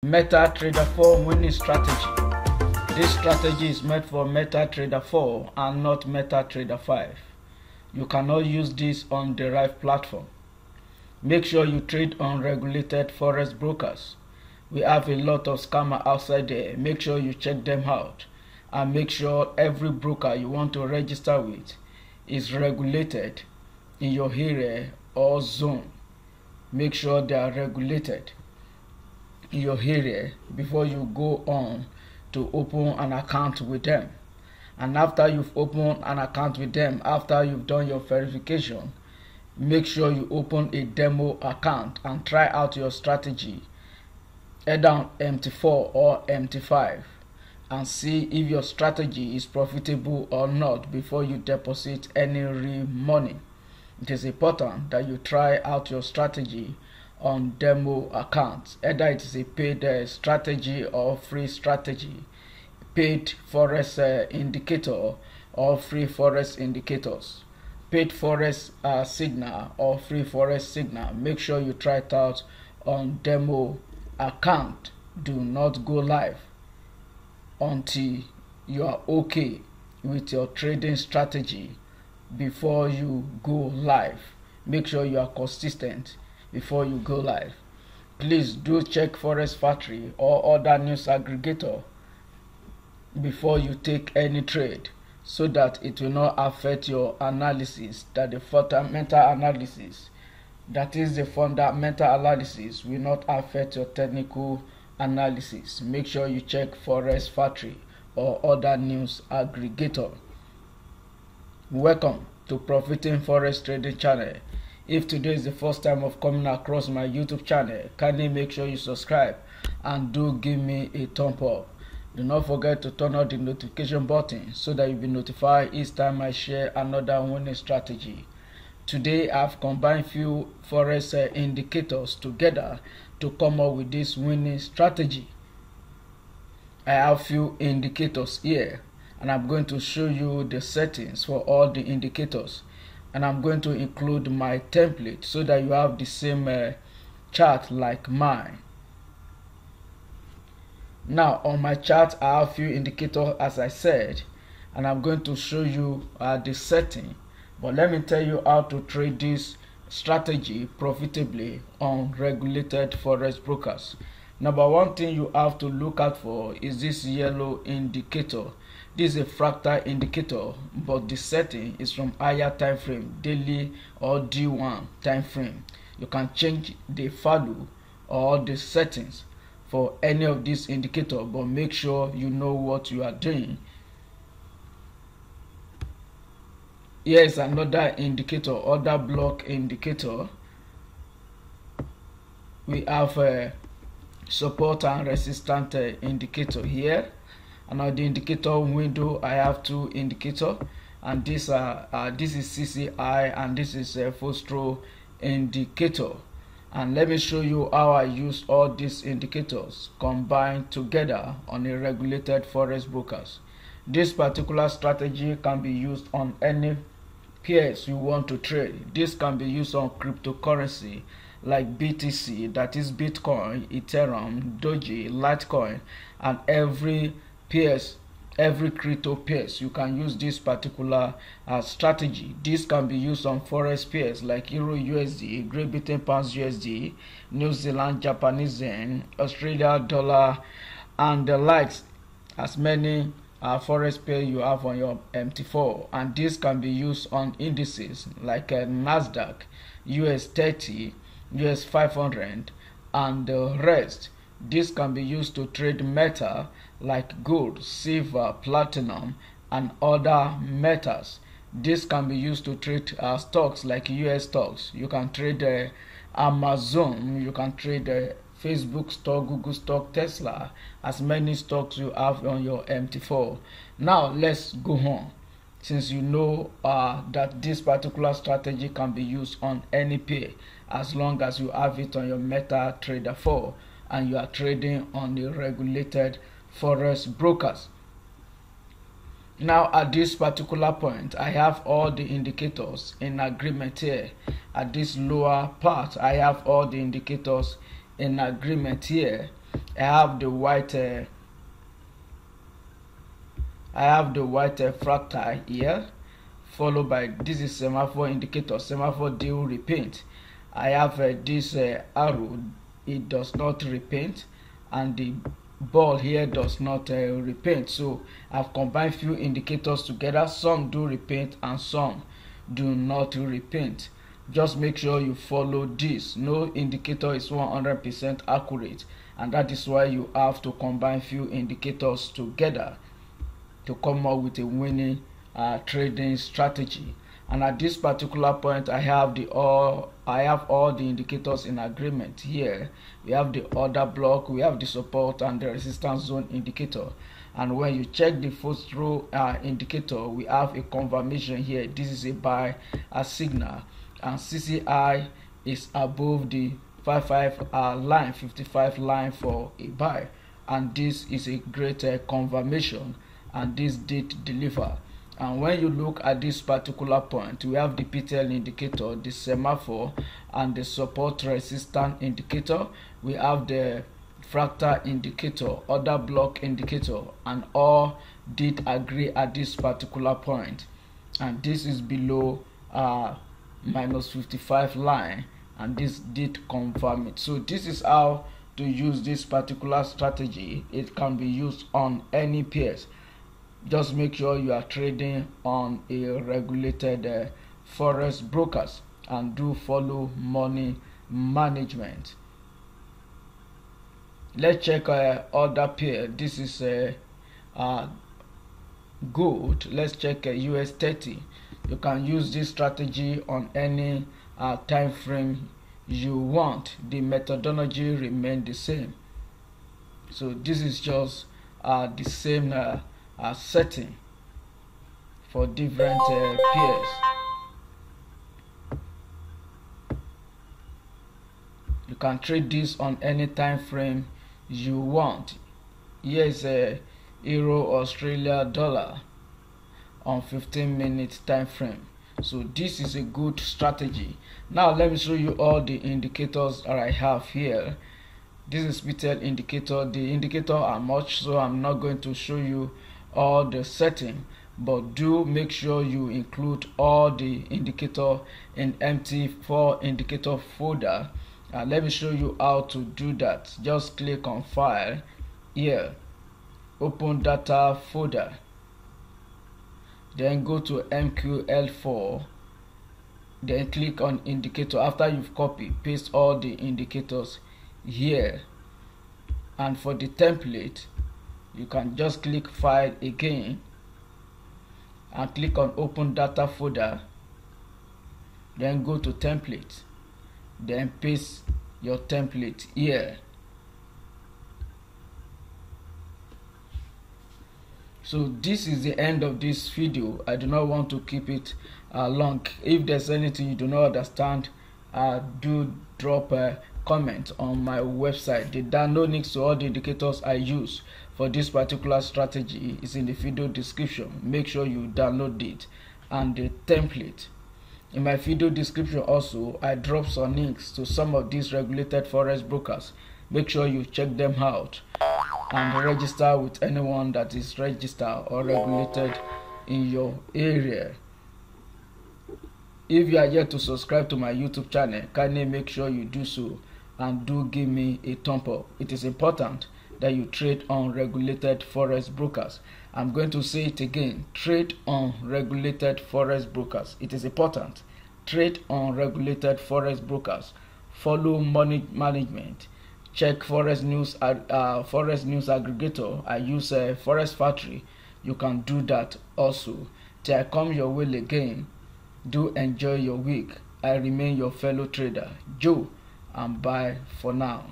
METATRADER4 winning strategy. This strategy is meant for METATRADER4 and not METATRADER5. You cannot use this on the right platform. Make sure you trade on regulated forex brokers. We have a lot of scammers outside there. Make sure you check them out, and make sure every broker you want to register with is regulated in your area or zone. Make sure they are regulated in your area before you go on to open an account with them. And after you've opened an account with them, after you've done your verification, make sure you open a demo account and try out your strategy either on MT4 or MT5 and see if your strategy is profitable or not before you deposit any real money. It is important that you try out your strategy on demo accounts, either it is a paid strategy or free strategy, paid forex indicator or free forex indicators, paid forex signal or free forex signal. Make sure you try it out on demo account. Do not go live until you are okay with your trading strategy before you go live. Make sure you are consistent before you go live. Please do check Forex Factory or other news aggregator before you take any trade, so that it will not affect your analysis, that the fundamental analysis, that is the fundamental analysis, will not affect your technical analysis. Make sure you check Forex Factory or other news aggregator. Welcome to Profiting Forex Trading channel. If today is the first time of coming across my YouTube channel, kindly make sure you subscribe and do give me a thumb up. Do not forget to turn on the notification button so that you'll be notified each time I share another winning strategy. Today I've combined few forex indicators together to come up with this winning strategy. I have few indicators here, and I'm going to show you the settings for all the indicators, and I'm going to include my template so that you have the same chart like mine. Now on my chart I have few indicators, as I said, and I'm going to show you the setting. But let me tell you how to trade this strategy profitably on regulated forex brokers. Number one thing you have to look out for is this yellow indicator. This is a fractal indicator, but the setting is from higher time frame, daily or D1 time frame. You can change the value or the settings for any of these indicators, but make sure you know what you are doing. Here is another indicator, other block indicator. We have a support and resistance indicator here. And on the indicator window I have two indicators, and this is CCI and this is a Fostro indicator. And let me show you how I use all these indicators combined together on a regulated forex brokers. This particular strategy can be used on any pairs you want to trade. This can be used on cryptocurrency like BTC, that is Bitcoin, Ethereum, Doge, Litecoin, and every crypto pairs. You can use this particular strategy. This can be used on forex pairs like Euro USD, Great Britain Pounds USD, New Zealand Japanese Yen, Australia dollar, and the likes, as many forex pair you have on your MT4. And this can be used on indices like Nasdaq, US 30, US 500, and the rest. This can be used to trade metal like gold, silver, platinum, and other metals. This can be used to trade stocks like US stocks. You can trade Amazon, you can trade Facebook stock, Google stock, Tesla, as many stocks you have on your MT4. Now let's go on. Since you know that this particular strategy can be used on any pair, as long as you have it on your METATRADER4 and you are trading on the regulated forex brokers. Now at this particular point I have all the indicators in agreement here. At this lower part I have all the indicators in agreement here. I have the white fractal here, followed by this is semaphore indicator, semaphore deal repaint. I have this arrow, it does not repaint, and the ball here does not repaint. So I've combined few indicators together. Some do repaint and some do not repaint. Just make sure you follow this. No indicator is 100% accurate, and that is why you have to combine few indicators together to come up with a winning trading strategy. And at this particular point, I have all the indicators in agreement. Here we have the order block, we have the support and the resistance zone indicator. And when you check the first row indicator, we have a confirmation here. This is a buy signal, and CCI is above the 55 line for a buy, and this is a great confirmation, and this did deliver. And when you look at this particular point, we have the PTL indicator, the semaphore, and the support resistance indicator. We have the fractal indicator, order block indicator, and all did agree at this particular point. And this is below minus 55 line, and this did confirm it. So this is how to use this particular strategy. It can be used on any pairs. Just make sure you are trading on a regulated forex brokers, and do follow money management. Let's check other pair. This is gold. Let's check US 30. You can use this strategy on any time frame you want. The methodology remain the same. So this is just the same setting for different pairs. You can trade this on any time frame you want. Here is a Euro Australia dollar on 15-minute time frame. So this is a good strategy. Now let me show you all the indicators that I have here. This is PTL indicator. The indicator are much, so I'm not going to show you all the setting, but do make sure you include all the indicator in MT4 indicator folder. Let me show you how to do that. Just click on file here, open data folder, then go to MQL4, then click on indicator. After you've copied, paste all the indicators here, and for the template you can just click file again and click on open data folder, then go to template, then paste your template here. So this is the end of this video. I do not want to keep it long. If there's anything you do not understand, do drop a comment on my website. The download links to all the indicators I use for this particular strategy is in the video description. Make sure you download it, and the template. In my video description also, I drop some links to some of these regulated forex brokers. Make sure you check them out and register with anyone that is registered or regulated in your area. If you are yet to subscribe to my YouTube channel, kindly make sure you do so, and do give me a thumb up. It is important that you trade on regulated forex brokers. I'm going to say it again: trade on regulated forex brokers. It is important. Trade on regulated forex brokers. Follow money management. Check forex news aggregator. I use Forex Factory. You can do that also. Till I come your way again, do enjoy your week. I remain your fellow trader, Joe, and bye for now.